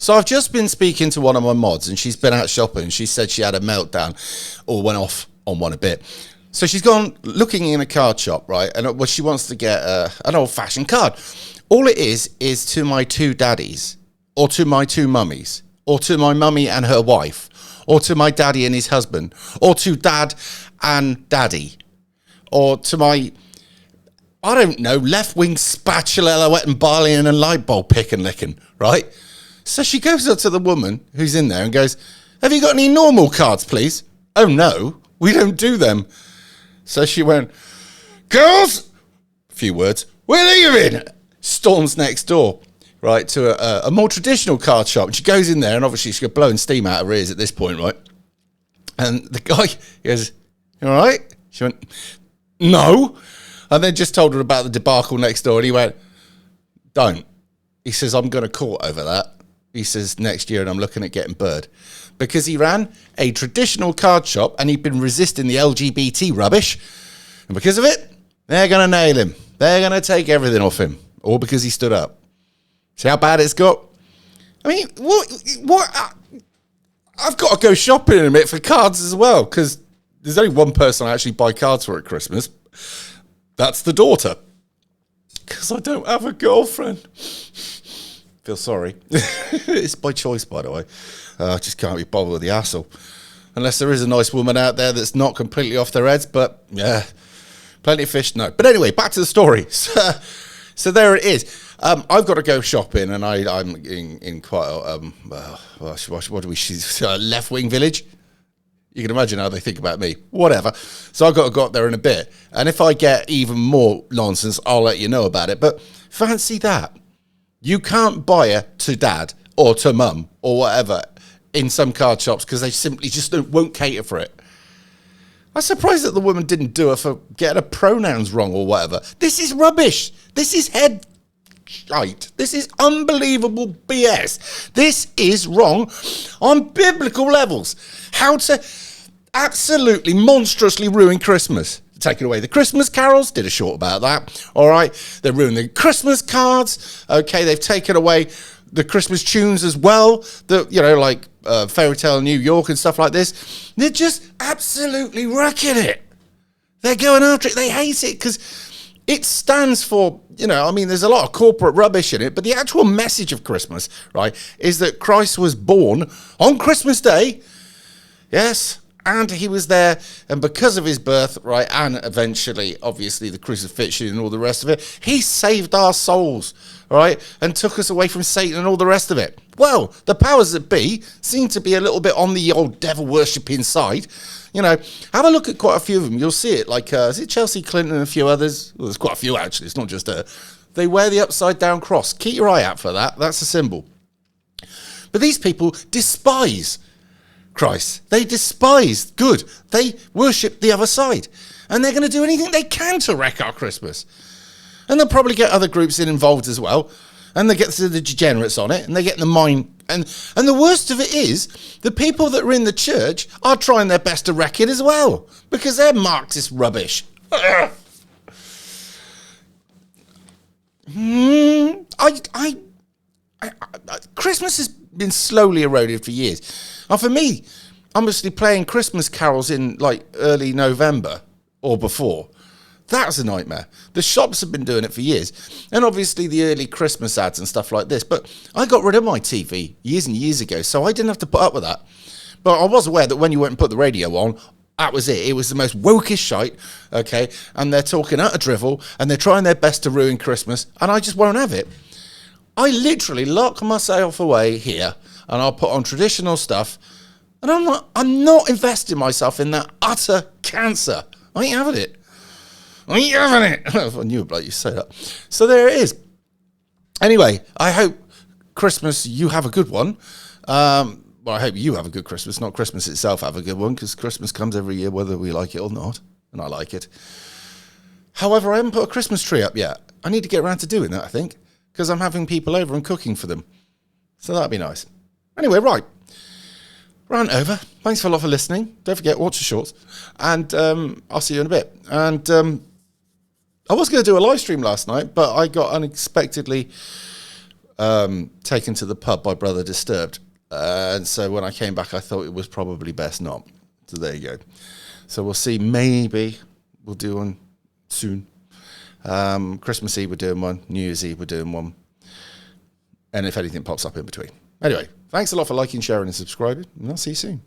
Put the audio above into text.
So I've just been speaking to one of my mods, and she's been out shopping. She said she had a meltdown or went off on one a bit. So she's gone looking in a card shop, right? And she wants to get an old-fashioned card. All it is to my two daddies, or to my two mummies, or to my mummy and her wife, or to my daddy and his husband, or to dad and daddy, or to my, I don't know, left-wing spatula, wet and barley and a light bulb pick and licking, right? So she goes up to the woman who's in there and goes, have you got any normal cards, please? Oh, no, we don't do them. So she went, girls, a few words, we're leaving. Storms next door, right, to a more traditional card shop. And she goes in there, and obviously she's blowing steam out of her ears at this point, right? And the guy goes, you all right? She went, no. And then just told her about the debacle next door. And he went, don't. He says, I'm going to court over that. He says, next year, and I'm looking at getting bird. Because he ran a traditional card shop, and he'd been resisting the LGBT rubbish. And because of it, they're going to nail him. They're going to take everything off him. All because he stood up. See how bad it's got? I mean, what? I've got to go shopping in a minute for cards as well, because there's only one person I actually buy cards for at Christmas. That's the daughter. Because I don't have a girlfriend. Feel sorry. It's by choice, by the way. I just can't be bothered with the hassle. Unless there is a nice woman out there that's not completely off their heads, but yeah, plenty of fish, no. But anyway, back to the story. So there it is. I've got to go shopping, and I'm in quite a, what do we, left-wing village? You can imagine how they think about me. Whatever. So I've got to go up there in a bit. And if I get even more nonsense, I'll let you know about it. But fancy that. You can't buy it to dad or to mum or whatever in some card shops because they simply just won't cater for it. I'm surprised that the woman didn't do it for getting her pronouns wrong or whatever. This is rubbish. This is head shite. This is unbelievable BS. This is wrong on biblical levels. How to absolutely monstrously ruin Christmas. Taking away the Christmas carols, did a short about that. All right, they're ruining the Christmas cards. Okay, they've taken away the Christmas tunes as well. The like Fairy Tale New York and stuff like this. They're just absolutely wrecking it. They're going after it. They hate it because it stands for, there's a lot of corporate rubbish in it, but the actual message of Christmas, right, is that Christ was born on Christmas Day. Yes. And he was there, and because of his birth, right, and eventually, obviously, the crucifixion and all the rest of it, he saved our souls, right, and took us away from Satan and all the rest of it. Well, the powers that be seem to be a little bit on the old devil-worshipping side. Have a look at quite a few of them. You'll see it, like, is it Chelsea Clinton and a few others? Well, there's quite a few, actually. It's not just her. They wear the upside-down cross. Keep your eye out for that. That's a symbol. But these people despise Christ. They despise good. They worship the other side. And they're going to do anything they can to wreck our Christmas. And they'll probably get other groups involved as well. And they get to the degenerates on it. And they get the mind. And the worst of it is, the people that are in the church are trying their best to wreck it as well. Because they're Marxist rubbish. Christmas has been slowly eroded for years. And for me, obviously playing Christmas carols in like early November or before, that's a nightmare. The shops have been doing it for years. And obviously the early Christmas ads and stuff like this. But I got rid of my TV years and years ago, so I didn't have to put up with that. But I was aware that when you went and put the radio on, that was it. It was the most wokish shite, okay? And they're talking utter drivel, and they're trying their best to ruin Christmas, and I just won't have it. I literally lock myself away here, and I'll put on traditional stuff, and I'm not investing myself in that utter cancer. I ain't having it. I ain't having it. I knew a bloke, you say that. So there it is. Anyway, I hope Christmas, you have a good one. Well, I hope you have a good Christmas, not Christmas itself have a good one, because Christmas comes every year, whether we like it or not, and I like it. However, I haven't put a Christmas tree up yet. I need to get around to doing that, I think, because I'm having people over and cooking for them. So that'd be nice. Anyway, right. Rant over. Thanks a lot for listening. Don't forget, watch the shorts. And I'll see you in a bit. And I was going to do a live stream last night, but I got unexpectedly taken to the pub by Brother Disturbed. And so when I came back, I thought it was probably best not. So there you go. So we'll see. Maybe we'll do one soon. Christmas Eve we're doing one. New Year's Eve we're doing one. And if anything pops up in between. Anyway, thanks a lot for liking, sharing and subscribing. And I'll see you soon.